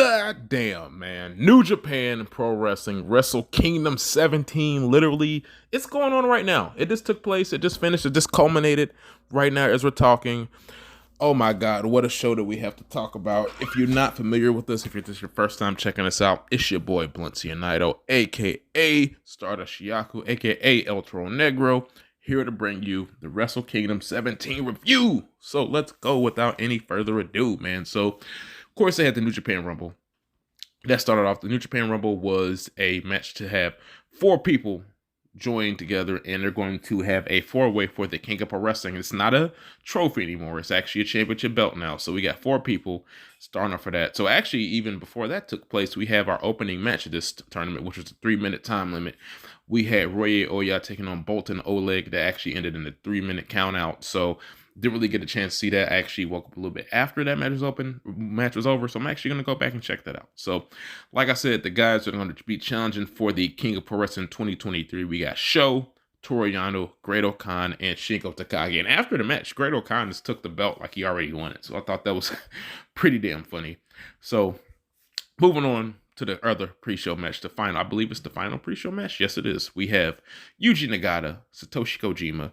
God damn, man. New Japan Pro Wrestling Wrestle Kingdom 17, literally, it's going on right now. It just took place. It just finished. It just culminated right now as we're talking. Oh my God, what a show that we have to talk about. If you're not familiar with this, if it's just your first time checking us out, it's your boy Bluntzy Naito, a.k.a. Stardust Shiaku, a.k.a. El Toro Negro, here to bring you the Wrestle Kingdom 17 review. So let's go without any further ado, man. So, of course, they had the New Japan Rumble. That started off, the New Japan Rumble was a match to have 4 people join together, and they're going to have a 4-way for the King of Pro Wrestling. It's not a trophy anymore. It's actually a championship belt now. So we got 4 people starting off for that. So actually, even before that took place, we have our opening match of this tournament, which was a 3-minute time limit. We had Roye Oya taking on Boltin Oleg. That actually ended in a 3-minute count out. So didn't really get a chance to see that. I actually woke up a little bit after that match was over. So I'm actually going to go back and check that out. So like I said, the guys are going to be challenging for the King of Pro Wrestling 2023. We got Sho, Toru Yano, Great-O-Khan, and Shingo Takagi. And after the match, Great-O-Khan just took the belt like he already won it. So I thought that was pretty damn funny. So moving on to the other pre-show match, the final. I believe it's the final pre-show match. Yes, it is. We have Yuji Nagata, Satoshi Kojima,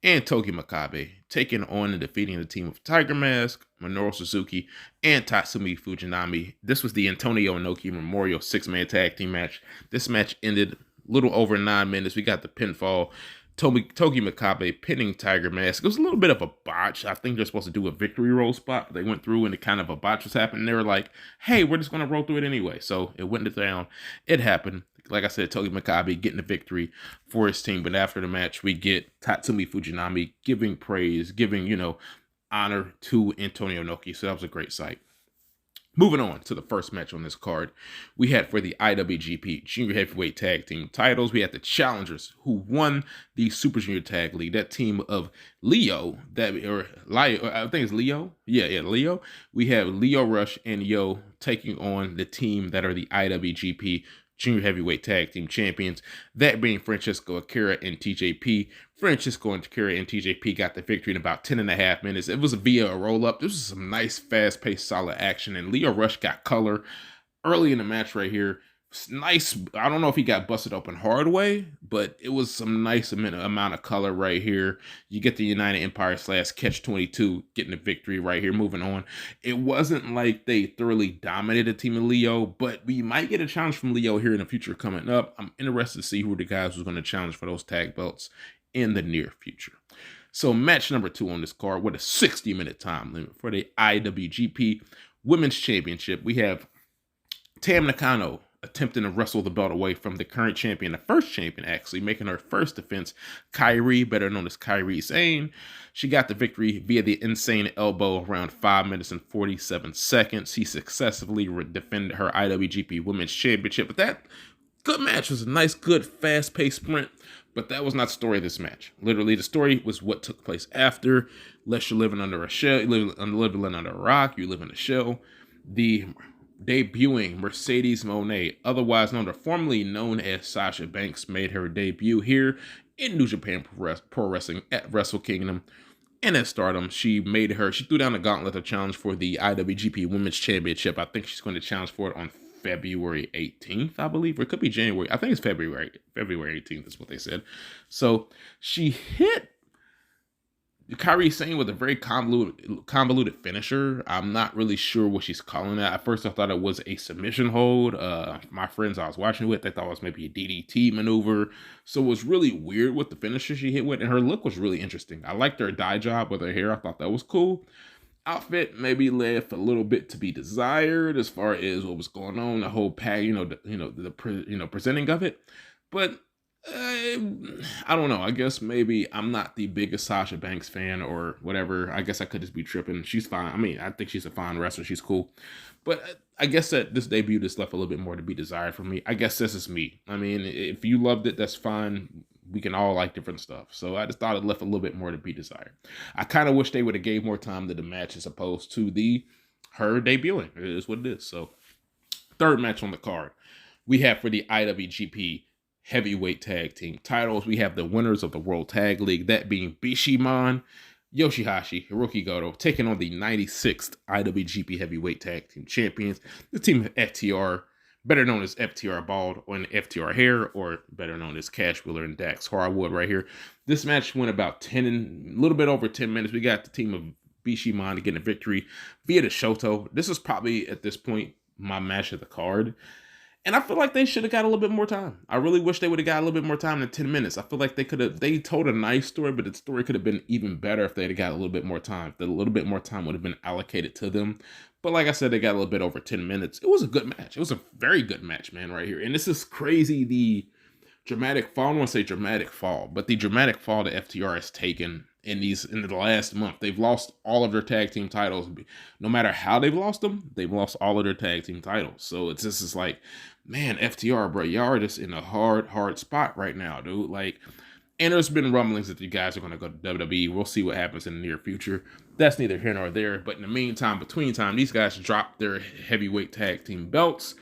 and Togi Makabe taking on and defeating the team of Tiger Mask, Minoru Suzuki, and Tatsumi Fujinami. This was the Antonio Inoki Memorial 6-man tag team match. This match ended a little over 9 minutes. We got the pinfall. Togi Makabe pinning Tiger Mask. It was a little bit of a botch. I think they're supposed to do a victory roll spot, but they went through and it kind of a botch was happening. They were like, hey, we're just going to roll through it anyway. So it went down. It happened. Like I said, Togi Makabe getting the victory for his team. But after the match, we get Tatsumi Fujinami giving praise, giving, honor to Antonio Inoki. So that was a great sight. Moving on to the first match on this card, we had for the IWGP Junior Heavyweight Tag Team titles, we had the challengers who won the Super Junior Tag League. That team of Leo, I think it's Leo. Yeah, Leo. We have Leo Rush and Yo taking on the team that are the IWGP Junior Heavyweight Tag Team Champions, that being Francesco Akira and TJP. Francesco and Akira and TJP got the victory in about 10.5 minutes. It was via a roll-up. This was some nice, fast-paced, solid action, and Leo Rush got color early in the match right here. It's nice. I don't know if he got busted open hard way, but it was some nice amount of color right here. You get the United Empire / Catch 22 getting the victory right here. Moving on. It wasn't like they thoroughly dominated the team of Leo, but we might get a challenge from Leo here in the future coming up. I'm interested to see who the guys who's going to challenge for those tag belts in the near future. So match number 2 on this card with a 60-minute time limit for the IWGP Women's Championship. We have Tam Nakano attempting to wrestle the belt away from the current champion, the first champion actually, making her first defense, Kairi, better known as Kairi Sane. She got the victory via the insane elbow around 5 minutes and 47 seconds. She successfully defended her IWGP Women's Championship. But that good match was a nice, good, fast-paced sprint, but that was not the story of this match. Literally, the story was what took place after. Unless you're living under a shell, living under a rock, you live in a shell. The debuting Mercedes Moné, otherwise formerly known as Sasha Banks, made her debut here in New Japan Pro Wrestling at Wrestle Kingdom. And at Stardom, she threw down the gauntlet to challenge for the IWGP Women's Championship. I think she's going to challenge for it on February 18th, I believe, or it could be January. I think it's February 18th is what they said. So she hit Kairi Sane with a very convoluted finisher. I'm not really sure what she's calling that. At first, I thought it was a submission hold. My friends I was watching with, they thought it was maybe a DDT maneuver. So it was really weird with the finisher she hit with, and her look was really interesting. I liked her dye job with her hair. I thought that was cool. Outfit maybe left a little bit to be desired as far as what was going on, the whole presenting of it. But I don't know. I guess maybe I'm not the biggest Sasha Banks fan or whatever. I guess I could just be tripping. She's fine. I mean, I think she's a fine wrestler. She's cool. But I guess that this debut just left a little bit more to be desired for me. I guess this is me. I mean, if you loved it, that's fine. We can all like different stuff. So I just thought it left a little bit more to be desired. I kind of wish they would have gave more time to the match as opposed to her debuting. It is what it is. So third match on the card, we have for the IWGP Heavyweight Tag Team titles. We have the winners of the World Tag League, that being Bishamon, Yoshihashi, Hiroki Goto, taking on the 96th IWGP Heavyweight Tag Team Champions, the team of FTR, better known as FTR Bald or FTR Hair, or better known as Cash Wheeler and Dax Harwood right here. This match went about a little bit over 10 minutes. We got the team of Bishiman getting a victory via the Shoto. This is probably, at this point, my match of the card. And I feel like they should have got a little bit more time. I really wish they would have got a little bit more time than 10 minutes. I feel like they told a nice story, but the story could have been even better if they'd have got a little bit more time. That a little bit more time would have been allocated to them. But like I said, they got a little bit over 10 minutes. It was a good match. It was a very good match, man, right here. And this is crazy, the dramatic fall. I don't want to say dramatic fall, but the dramatic fall that FTR has taken in the last month. They've lost all of their tag team titles. No matter how they've lost them, they've lost all of their tag team titles. So it's just like, man, FTR, bro, y'all are just in a hard spot right now, dude. Like, and there's been rumblings that you guys are going to go to WWE. We'll see what happens in the near future. That's neither here nor there. But in the meantime, between time, these guys dropped their heavyweight tag team belts.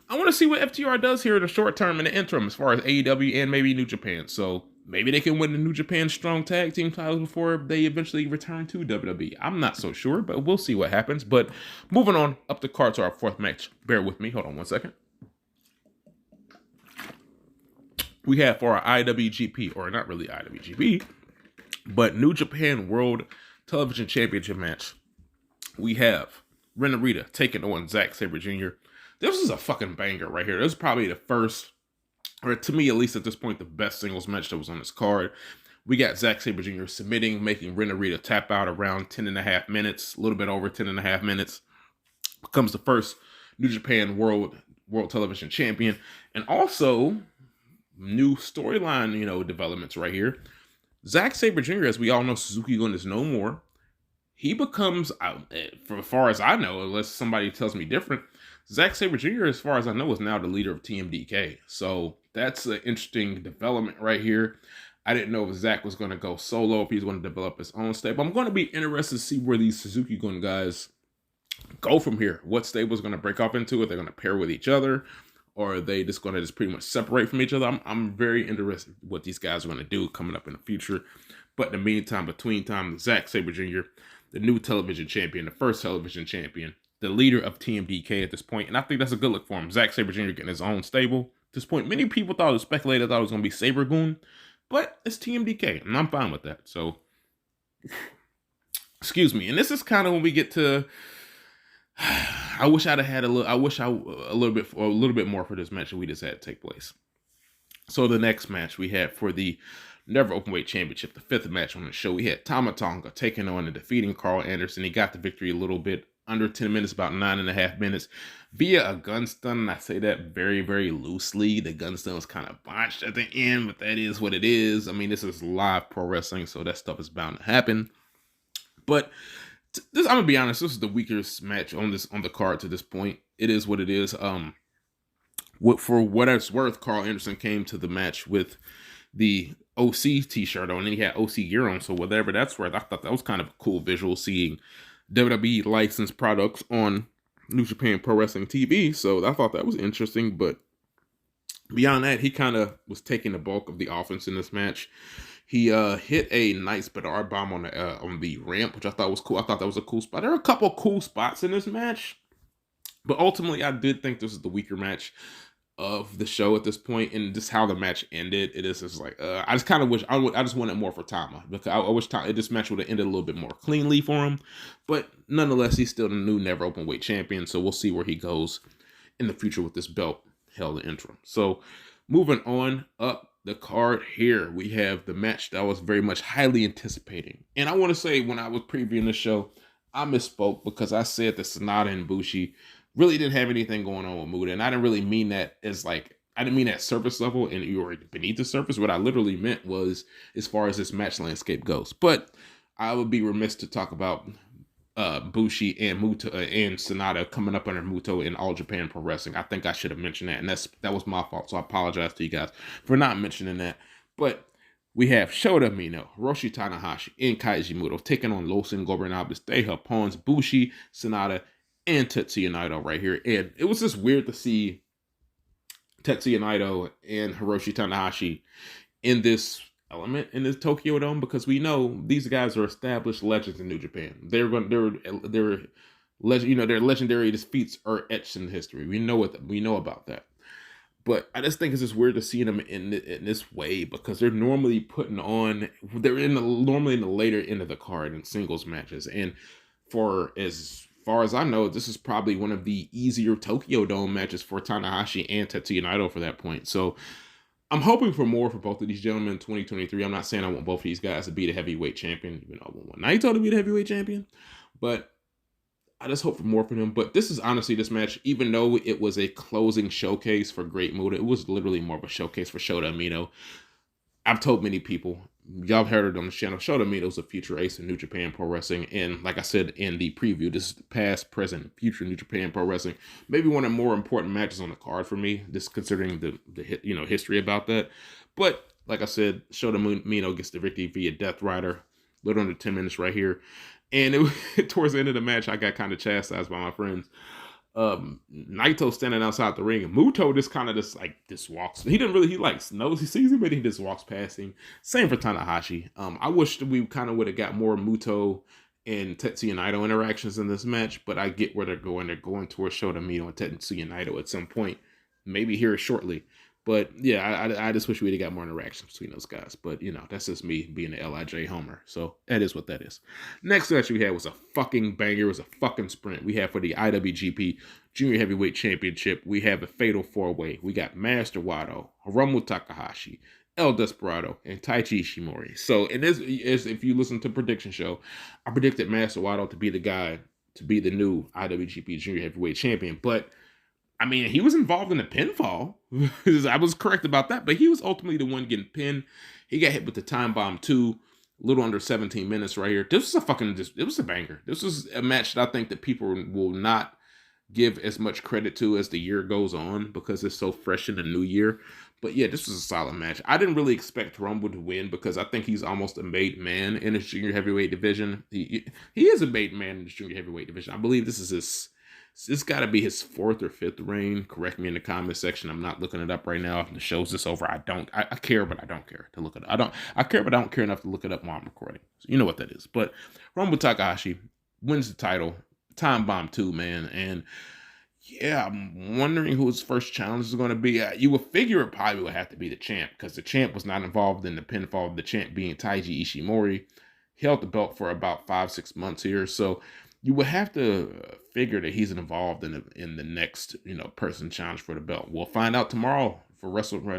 I want to see what FTR does here in the short term and the interim as far as AEW and maybe New Japan. So maybe they can win the New Japan Strong Tag Team titles before they eventually return to WWE. I'm not so sure, but we'll see what happens. But moving on up the card to our fourth match. Bear with me. Hold on one second. We have for our IWGP, or not really IWGP, but New Japan World Television Championship match. We have Ren Narita taking on Zack Sabre Jr. This is a fucking banger right here. This is probably the first, or to me at least at this point, the best singles match that was on this card. We got Zack Sabre Jr. submitting, making Ren Narita tap out around 10.5 minutes, a little bit over 10.5 minutes. Becomes the first New Japan World Television Champion. And also, new storyline, developments right here. Zack Sabre Jr., as we all know, Suzuki-gun is no more. He becomes, for as far as I know, unless somebody tells me different, Zack Sabre Jr., as far as I know, is now the leader of TMDK. So that's an interesting development right here. I didn't know if Zack was going to go solo, if he's going to develop his own stable. I'm going to be interested to see where these Suzuki-gun guys go from here. What stable is going to break off into? Are they going to pair with each other? Or are they just going to pretty much separate from each other? I'm very interested in what these guys are going to do coming up in the future. But in the meantime, between time, Zack Sabre Jr., the new television champion, the first television champion, the leader of TMDK at this point, and I think that's a good look for him. Zack Sabre Jr. getting his own stable. At this point, many people speculated it was going to be Sabre-gun, but it's TMDK, and I'm fine with that. So, excuse me. And this is kind of when we get to, I wish I'd have had a little bit more for this match that we just had to take place. So the next match we had for the Never Openweight Championship, the fifth match on the show, we had Tama Tonga taking on and defeating Carl Anderson. He got the victory a little bit under 10 minutes, about 9.5 minutes, via a gun stun. And I say that very, very loosely. The gun stun was kind of botched at the end, but that is what it is. I mean, this is live pro wrestling, so that stuff is bound to happen. But I'm gonna be honest, this is the weakest match on the card to this point. It is what it is. For what it's worth, Carl Anderson came to the match with the OC t-shirt on, and he had OC gear on, so whatever that's worth. I thought that was kind of a cool visual, seeing WWE licensed products on New Japan Pro Wrestling TV, so I thought that was interesting. But beyond that, he kind of was taking the bulk of the offense in this match. He hit a nice Bedard bomb on the ramp, which I thought was cool. I thought that was a cool spot. There were a couple of cool spots in this match, but ultimately I did think this is the weaker match of the show at this point, and just how the match ended. It is just like I just kind of wish I just wanted more for Tama, because I wish this match would have ended a little bit more cleanly for him. But nonetheless, he's still the new Never Openweight Champion, so we'll see where he goes in the future with this belt held in interim. So moving on up the card here, we have the match that I was very much highly anticipating. And I want to say, when I was previewing the show, I misspoke, because I said that Sonata and Bushi really didn't have anything going on with Muda. And I didn't really mean that as I didn't mean that surface level and you were beneath the surface. What I literally meant was as far as this match landscape goes. But I would be remiss to talk about Bushi and Muto and Sonata coming up under Muto in All Japan Pro Wrestling. I think I should have mentioned that, and that was my fault. So I apologize to you guys for not mentioning that. But we have Shota Umino, Hiroshi Tanahashi, and Kaiji Muto taking on Los Ingobernables de Japon's Bushi, Sonata, and Tetsuya Naito right here. And it was just weird to see Tetsuya Naito and Hiroshi Tanahashi in this element in this Tokyo Dome because we know these guys are established legends in New Japan. They're their legendary defeats are etched in history. We know about that. But I just think it's just weird to see them in this way because they're normally normally in the later end of the card in singles matches. And for as far as I know, this is probably one of the easier Tokyo Dome matches for Tanahashi and Tetsuya Naito for that point. So I'm hoping for more for both of these gentlemen in 2023. I'm not saying I want both of these guys to be the heavyweight champion, even though I want Naito to be the heavyweight champion. But I just hope for more from him. But this is honestly, this match, even though it was a closing showcase for Great Muta, it was literally more of a showcase for Shota Umino. I've told many people, y'all heard it on the channel, Shota Umino is a future ace in New Japan Pro Wrestling. And like I said in the preview, this is past, present, future New Japan Pro Wrestling. Maybe one of the more important matches on the card for me, just considering the history about that. But like I said, Shota Umino gets the victory via Death Rider. A little under 10 minutes right here. And towards the end of the match, I got kind of chastised by my friends. Naito standing outside the ring, and Muto just walks. He knows he sees him, but he just walks past him. Same for Tanahashi. I wish that we kind of would have got more Muto and Tetsuya Naito interactions in this match, but I get where they're going. They're going towards Shota Umino and Tetsuya Naito at some point, maybe here shortly. But yeah, I just wish we'd have got more interactions between those guys. But that's just me being an LIJ homer. So that is what that is. Next match we had was a fucking banger. It was a fucking sprint. We had for the IWGP Junior Heavyweight Championship, we have a fatal 4-way. We got Master Wato, Hiromu Takahashi, El Desperado, and Taichi Ishimori. So in this, if you listen to Prediction Show, I predicted Master Wato to be the guy to be the new IWGP Junior Heavyweight Champion. But I mean, he was involved in a pinfall. I was correct about that, but he was ultimately the one getting pinned. He got hit with the time bomb too, a little under 17 minutes right here. This was it was a banger. This was a match that I think that people will not give as much credit to as the year goes on because it's so fresh in the new year. But yeah, this was a solid match. I didn't really expect Rumble to win because I think he's almost a made man in his junior heavyweight division. He is a made man in his junior heavyweight division. I believe this got to be his 4th or 5th reign. Correct me in the comment section. I'm not looking it up right now. If the show's this over, I care, but I don't care to look it up. I care, but I don't care enough to look it up while I'm recording. So you know what that is. But Rumble Takahashi wins the title. Time bomb too, man. And yeah, I'm wondering who his first challenge is going to be. You would figure it probably would have to be the champ because the champ was not involved in the pinfall. The champ being Taiji Ishimori. He held the belt for about 5-6 months here. So you would have to figure that he's involved in the next, person challenge for the belt. We'll find out tomorrow for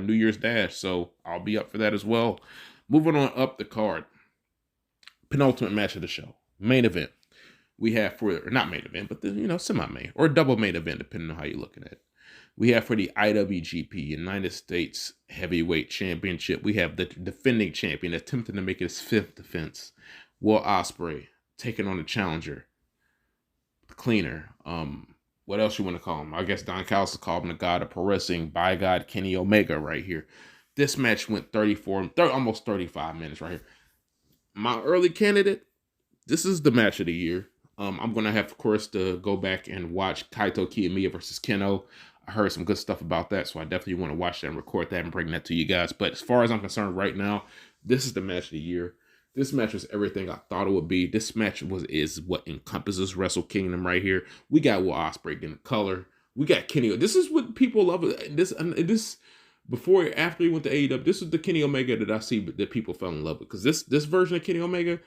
New Year's Dash, so I'll be up for that as well. Moving on up the card, penultimate match of the show, main event. We have not main event, but semi-main or double main event, depending on how you're looking at it. We have for the IWGP United States Heavyweight Championship, we have the defending champion attempting to make his 5th defense, Will Ospreay, taking on the challenger, Cleaner. What else you want to call him? I guess Don Callis called him the god of pro wrestling, by God, Kenny Omega right here. This match went almost 35 minutes right here. My early candidate, this is the match of the year. I'm going to have, of course, to go back and watch Kaito Kiyomiya versus Keno. I heard some good stuff about that, so I definitely want to watch that and record that and bring that to you guys. But as far as I'm concerned right now, this is the match of the year. This match was everything I thought it would be. This match is what encompasses Wrestle Kingdom right here. We got Will Ospreay getting color. We got Kenny. This is what people love. This before after he went to AEW. This is the Kenny Omega that I see that people fell in love with. Because this version of Kenny Omega,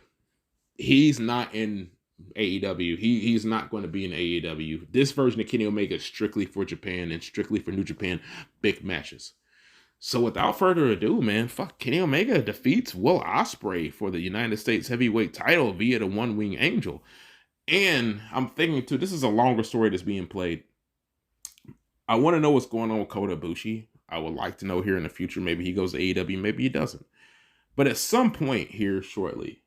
he's not in AEW. He's not going to be in AEW. This version of Kenny Omega is strictly for Japan and strictly for New Japan big matches. So without further ado, man, Kenny Omega defeats Will Ospreay for the United States Heavyweight title via the One Wing Angel. And I'm thinking, too, this is a longer story that's being played. I want to know what's going on with Kota Ibushi. I would like to know here in the future. Maybe he goes to AEW, maybe he doesn't. But at some point here shortly,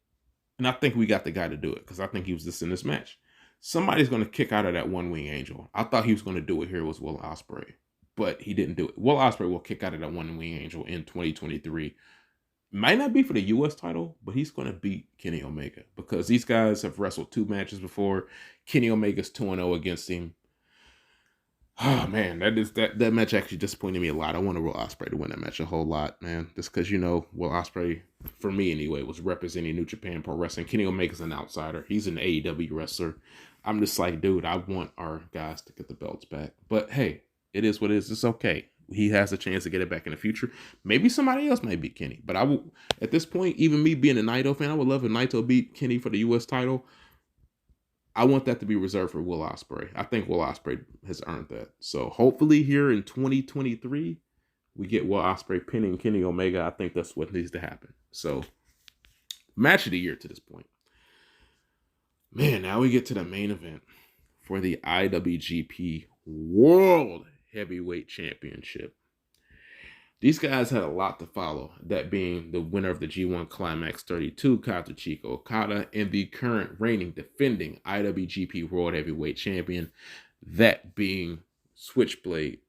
and I think we got the guy to do it because I think he was just in this match. Somebody's going to kick out of that One Wing Angel. I thought he was going to do it here was Will Ospreay. But he didn't do it. Will Ospreay will kick out of that One Wing Angel in 2023. Might not be for the U.S. title, but he's going to beat Kenny Omega because these guys have wrestled 2 matches before. Kenny Omega's 2-0 against him. Oh man, that match actually disappointed me a lot. I wanted Will Ospreay to win that match a whole lot, man. Just because Will Ospreay, for me anyway, was representing New Japan Pro Wrestling. Kenny Omega's an outsider. He's an AEW wrestler. I'm just like, dude, I want our guys to get the belts back. But hey, it is what it is. It's okay. He has a chance to get it back in the future. Maybe somebody else might beat Kenny. But I will, at this point, even me being a Naito fan, I would love if Naito beat Kenny for the U.S. title. I want that to be reserved for Will Ospreay. I think Will Ospreay has earned that. So hopefully here in 2023, we get Will Ospreay pinning Kenny Omega. I think that's what needs to happen. So match of the year to this point. Man, now we get to the main event for the IWGP World Heavyweight Championship. These guys had a lot to follow, that being the winner of the G1 Climax 32, Kazuchika Okada, and the current reigning defending IWGP World Heavyweight Champion, that being Switchblade,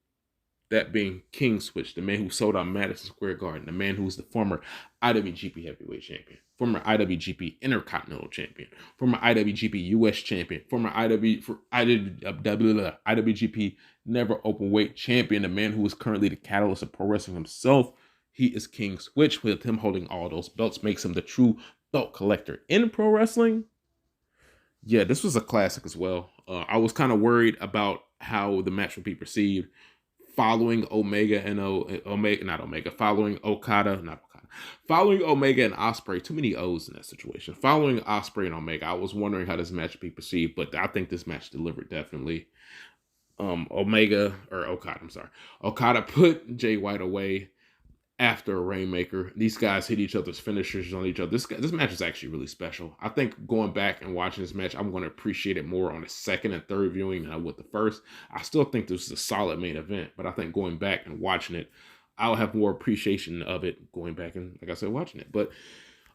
that being King Switch, the man who sold out Madison Square Garden, the man who's the former IWGP Heavyweight Champion, former IWGP Intercontinental Champion, former IWGP US Champion, former IWGP Never Openweight Champion, the man who is currently the catalyst of pro wrestling himself. He is King Switch. With him holding all those belts makes him the true belt collector in pro wrestling. Yeah, this was a classic as well. I was kind of worried about how the match would be perceived following Okada, following Omega and Ospreay. Too many O's in that situation. Following Ospreay and Omega, I was wondering how this match would be perceived, but I think this match delivered definitely. Okada put Jay White away after a Rainmaker. These guys hit each other's finishers on each other. This match is actually really special. I think going back and watching this match, I'm going to appreciate it more on the second and third viewing than I would the first. I still think this is a solid main event, but I think going back and watching it, I'll have more appreciation of it going back and, like I said, watching it. But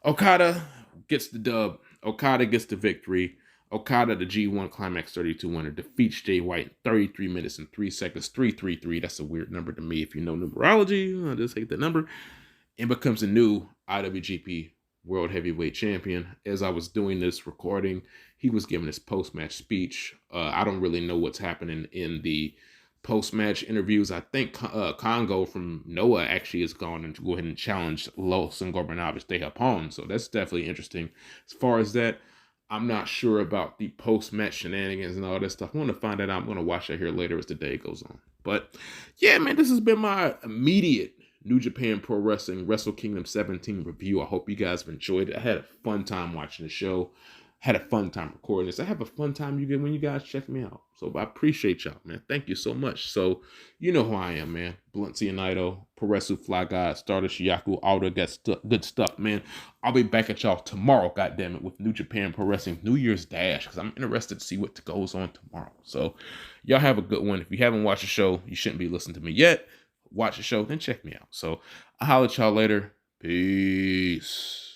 Okada gets the dub. Okada gets the victory. Okada, the G1 Climax 32 winner, defeats Jay White in 33 minutes and 3 seconds, 333. That's a weird number to me. If you know numerology, I just hate that number. And becomes a new IWGP World Heavyweight Champion. As I was doing this recording, he was giving his post-match speech. I don't really know what's happening in the post-match interviews. I think Congo from Noah actually has gone and to go ahead and challenge Los Ingobernables de Japón. So that's definitely interesting. As far as that, I'm not sure about the post-match shenanigans and all that stuff. I want to find that out. I'm going to watch that here later as the day goes on. But yeah, man, this has been my immediate New Japan Pro Wrestling Wrestle Kingdom 17 review. I hope you guys have enjoyed it. I had a fun time watching the show. Had a fun time recording this. I have a fun time when you guys check me out. So I appreciate y'all, man. Thank you so much. So you know who I am, man. Bluntzy and Naito, Puresu, Fly God, Stardust, Yaku, all the good stuff, man. I'll be back at y'all tomorrow, goddammit, with New Japan Pro Wrestling New Year's Dash, because I'm interested to see what goes on tomorrow. So y'all have a good one. If you haven't watched the show, you shouldn't be listening to me yet. Watch the show, then check me out. So I'll holler at y'all later. Peace.